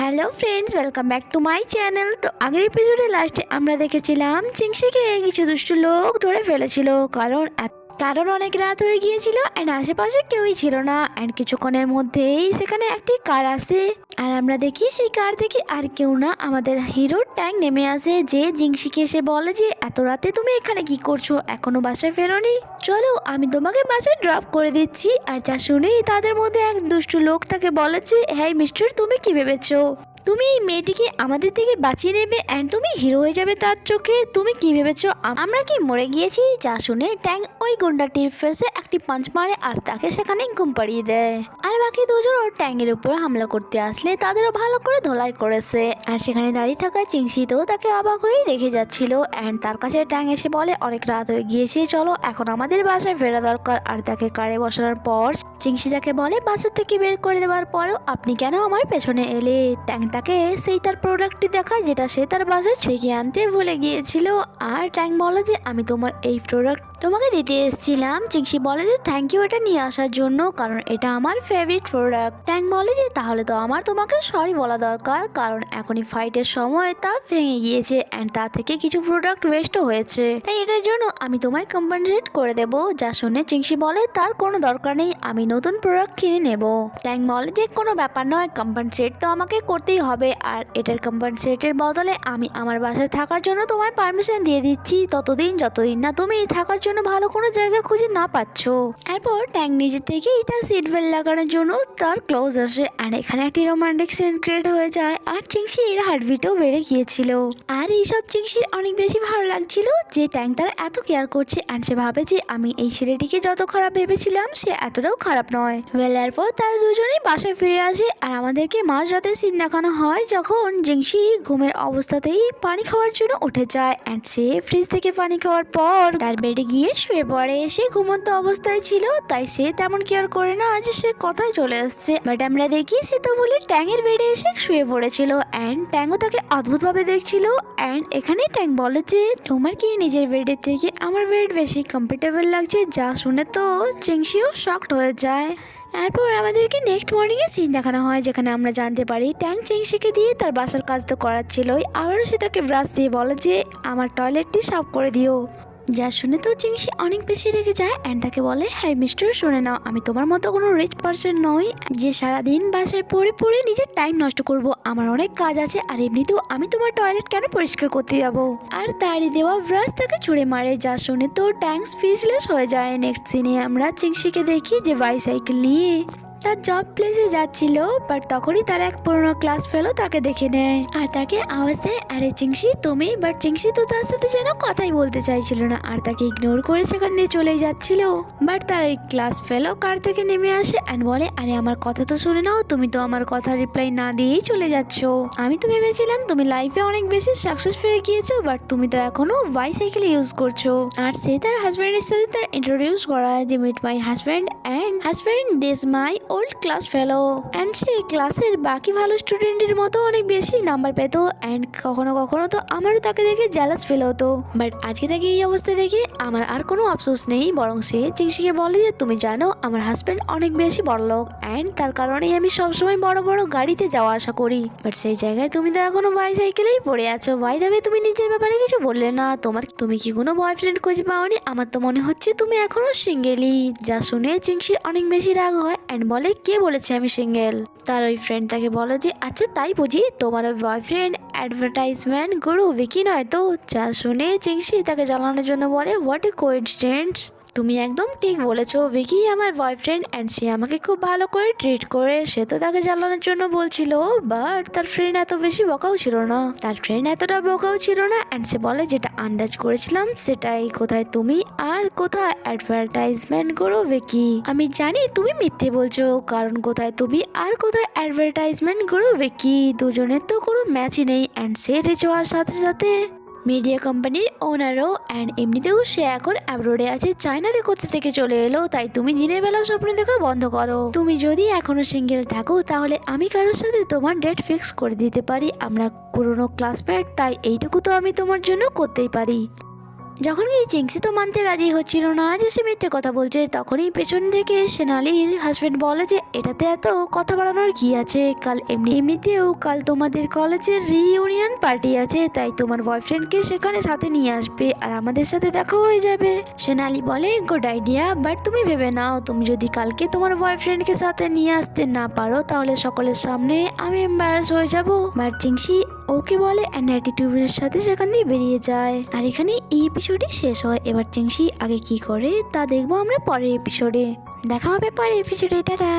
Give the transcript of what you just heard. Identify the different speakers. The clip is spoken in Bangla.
Speaker 1: Hello friends, welcome back to my channel. তো আগের এপিসোডে লাস্টে আমরা দেখেছিলাম চিংসিকে কিছু দুষ্ট লোক ধরে ফেলেছিল, কারণ অনেক রাত হয়ে গিয়েছিল অ্যান্ড আশেপাশে কেউই ছিল না। অ্যান্ড কিছুক্ষণের মধ্যেই সেখানে একটি কার আসে, আর আমরা দেখি সেই কার থেকে আর কেউ না, আমাদের হিরো ট্যাং নেমে আসে, যে জিংসিকে এসে বলে যে এত রাতে তুমি এখানে কি করছো, এখনো বাসায় ফেরোনি, চলো আমি তোমাকে বাসায় ড্রপ করে দিচ্ছি। আর যা শুনেই তাদের মধ্যে এক দুষ্ট লোক তাকে বলেছে, হ্যাঁ মিস্টার, তুমি কি ভেবেছো তুমি এই মেয়েটিকে আমাদের থেকে বাঁচিয়ে নেবে অ্যান্ড তুমি হিরো হয়ে যাবে তার চোখে? তুমি কি ভেবেছো আমরা কি মরে গিয়েছি? যা শুনে ট্যাং ওই গুন্ডাটির ফেসে একটি পাঞ্চ মারে আর তাকে সেখানে ঘুম পাড়িয়ে দেয়। আর বাকি দুজন ওর ট্যাংয়ের উপর হামলা করতে আসলে তাদেরও ভালো করে ধোলাই করেছে। আর সেখানে দাঁড়িয়ে থাকা চিংসিতেও তাকে অবাক হয়ে দেখে যাচ্ছিল। অ্যান্ড তার কাছে ট্যাং এসে বলে, অনেক রাত হয়ে গিয়েছে, চলো এখন আমাদের বাসায় ফেরা দরকার। আর তাকে কারে বসানোর পর চিংসি তাকে বলে, বাসা থেকে বের করে দেওয়ার পরও আপনি কেন আমার পেছনে এলে? ট্যাং তাকে সেই তার প্রোডাক্টটি দেখায় যেটা সে তার বাসায় থেকে আনতে ভুলে গিয়েছিল। আর ট্যাং বলে যে আমি তোমার এই প্রোডাক্ট তোমাকে দিতে এসেছিলাম। চিংসি বলে যে থ্যাংক ইউ এটা নিয়ে আসার জন্য, কারণ এটা আমার ফেভারিট প্রোডাক্ট। ট্যাং বলে যে তাহলে তো আমার তোমাকে সরি বলা দরকার, কারণ এখনই ফাইটের সময় তা ভেঙে গিয়েছে অ্যান্ড তা থেকে কিছু প্রোডাক্ট ওয়েস্টও হয়েছে, তাই এটার জন্য আমি তোমায় কম্পেনসেট করে দেব। যা শুনে চিংসি বলে তার কোনো দরকার নেই, আমি নতুন প্রোডাক্ট কিনে নেব। ট্যাং বলে যে কোনো ব্যাপার নয়, কম্পেনসেট তো আমাকে করতেই হবে, আর এটার কম্পেনসেটের বদলে আমি আমার বাসায় থাকার জন্য তোমায় পারমিশন দিয়ে দিচ্ছি যতদিন না তুমি থাকার জন্য ভালো কোনো জায়গা খুঁজে না পাচ্ছ। এরপর ট্যাং নিজে থেকেই তার সিট বেল্ট লাগানোর জন্য তার ক্লোজ আসে, আর এখানে একটি রোমান্টিক সিন ক্রিয়েট হয়ে যায়। আর চিংসির হার্টবিটও বেড়ে গিয়েছিল। আর এইসব চিংসির অনেক বেশি ভালো লাগছিল যে ট্যাং তার এত কেয়ার করছে, আর সে ভাবে যে আমি এই ছেলেটিকে যত খারাপ ভেবেছিলাম সে এতটাও খারাপ নয়। এরপর তারা দুজনেই বাসায় ফিরে আসে, আর আমাদেরকে মাঝরাতে সিন দেখানো হয় যখন জিংসি ঘুমের অবস্থাতেই পানি খাওয়ার জন্য উঠে যায়। অ্যান্ড সে ফ্রিজ থেকে পানি খাওয়ার পর তার বেডে গিয়ে শুয়ে পড়ে। সে ঘুমন্ত অবস্থায় ছিল, তাই সে তেমন কেয়ার করে না যে সে কথায় চলে আসছে। বাট আমরা দেখি সে তো বলে ট্যাংয়ের বেডে এসে শুয়ে পড়েছিল, অ্যান্ড ট্যাংও তাকে অদ্ভুত ভাবে দেখছিল। অ্যান্ড এখানে ট্যাং বলে যে তোমার কি নিজের বেডের থেকে আমার বেড বেশি কমফোর্টেবল লাগছে? যা শুনে তো চিংসিও শকড হয়ে যায়। এরপর আমাদেরকে নেক্সট মর্নিং এ সিন দেখানো হয়, যেখানে আমরা জানতে পারি ট্যাং চিংসিকে দিয়ে তার বাসার কাজ তো করাচ্ছিলই, আবারও সে তাকে ব্রাশ দিয়ে বলে যে আমার টয়লেটটি সাফ করে দিও। যা শুনে তো চিংসি অনেক বেশি রেগে যায় অ্যান্ড তাকে বলে, হ্যাঁ মিস্টার, শুনে নাও, আমি তোমার মতো কোনো রিচ পার্সন নই যে সারাদিন বাসায় পড়ে পড়ে নিজের টাইম নষ্ট করব। আমার অনেক কাজ আছে, আর এমনিতেও আমি তোমার টয়লেট কেন পরিষ্কার করতে যাবো? আর তারই দেওয়া ব্রাশ তাকে ছুঁড়ে মারে। যা শুনে তো ট্যাঙ্ক স্পিচলেস হয়ে যায়। নেক্সট সিনে আমরা চিংসিকে দেখি যে বাইসাইকেল নিয়ে তার জব প্লেসে যাচ্ছিল, বাট তখনই তার এক পুরনো ক্লাস ফেলো তাকে দেখে নেয় আর তাকে আওয়াজ দেয়, আরে চিংসি তুমি। বাট চিংসি তো তার সাথে যেন কথাই বলতে চাইছিল না, আর তাকে ইগনোর করে সেখান দিয়ে চলেই যাচ্ছিল। বাট তার ওই ক্লাস ফেলো কার থেকে নেমে আসে অ্যান্ড বলে, আরে আমার কথা তো শুনে নাও, তুমি তো আমার কথা রিপ্লাই না দিয়েই চলে যাচ্ছ। আমি তো ভেবেছিলাম তুমি লাইফে অনেক বেশি সাকসেস পেয়ে গিয়েছো, বাট তুমি তো এখনো বাইসাইকেল ইউজ করছো। আর সে তার হাজব্যান্ডের সাথে তার ইন্ট্রোডিউস করায় যে meet my husband and husband this my old class fellow. And সে ক্লাসের বাকি ভালো স্টুডেন্টের মতো অনেক বেশি নাম্বার পেত, অ্যান্ড কখনো কখনো তো আমারও তাকে দেখে জেলাস ফিল হতো। বাট আজকে তাকে এই অবস্থা দেখে আমার আর কোনো আফসোস নেই, বরং সে চিংসিকে বলে যে তুমি জানো আমার হাজব্যান্ড অনেক বেশি বড়লোক, অ্যান্ড তার কারণেই আমি সবসময় বড় বড় গাড়িতে যাওয়া আসা করি। বাট সেই জায়গায় তুমি তো এখনো বাইসাইকেলেই পড়ে আছো। বাই দ্য ওয়ে, তুমি নিজের ব্যাপারে কিছু বললে না, তুমি কি কোনো বয়ফ্রেন্ড খুঁজে পাওনি? আমার তো মনে হচ্ছে তুমি এখনো সিঙ্গেলই। যা শুনে চিংসি অনেক বেশি রাগ হয় অ্যান্ড বলে, কে বলেছে আমি সিঙ্গেল? তার ওই ফ্রেন্ড তাকে বলে যে আচ্ছা তাই বুঝি, তোমার ওই বয়ফ্রেন্ড অ্যাডভার্টাইজমেন্ট গুরু ভিকি নয় তো? যা শুনে চিংসি তাকে জ্বালানোর জন্য বলে, হোয়াট এ কোইন্সিডেন্স, তুমি একদম ঠিক বলেছো, ভিকি আমার বয়ফ্রেন্ড অ্যান্ড সে আমাকে খুব ভালো করে ট্রিট করে। সে তো তাকে জ্বালানোর জন্য বলছিল, বাট তার ফ্রেন্ড এত বেশি বকাও ছিল না, অ্যান্ড সে বলে যেটা আন্দাজ করেছিলাম সেটাই, কোথায় তুমি আর কোথায় অ্যাডভার্টাইজমেন্ট করো ভিকি? আমি জানি তুমি মিথ্যে বলছো, কারণ কোথায় তুমি আর কোথায় অ্যাডভার্টাইজমেন্ট করো ভিকি? দুজনের তো কোনো ম্যাচই নেই। অ্যান্ড সে রিচ হওয়ার সাথে সাথে মিডিয়া কোম্পানির ওনারও, অ্যান্ড এমনিতেও সে এখন অ্যাব্রোডে আছে, চায়নাতে কোথা থেকে চলে এলো। তাই তুমি দিনের বেলা স্বপ্ন দেখা বন্ধ করো। তুমি যদি এখনো সিঙ্গেল থাকো তাহলে আমি কারোর সাথে তোমার ডেট ফিক্স করে দিতে পারি, আমরা পুরনো ক্লাসমেট, তাই এইটুকু তো আমি তোমার জন্য করতেই পারি। যখন এই চিংসি তো মানতে রাজি হচ্ছিল না যে সে মিথ্যে কথা বলছে, তখনই পেছন থেকে সোনালির হাজবেন্ড বলে যে এটাতে এত কথা বাড়ানোর কি আছে, কাল এমনিতেও কাল তোমাদের কলেজের রিইউনিয়ন পার্টি আছে, তাই তোমার বয়ফ্রেন্ডকে সেখানে সাথে নিয়ে আসবে আর আমাদের সাথে দেখা হয়ে যাবে। সোনালি বলে গুড আইডিয়া, বাট তুমি ভেবে নাও তুমি যদি কালকে তোমার বয়ফ্রেন্ডকে সাথে নিয়ে আসতে না পারো তাহলে সকলের সামনে আমি এম্বারাস হয়ে যাব। বাট চিংসি ওকে বলে অ্যান্ড অ্যাটিটিউডের সাথে সেখান দিয়ে বেরিয়ে যায়। আর এখানে এই এপিসোডই শেষ হয়। এবার চিংসি আগে কি করে তা দেখবো আমরা পরের এপিসোডে। দেখা হবে পরের এপিসোডে, টাটা।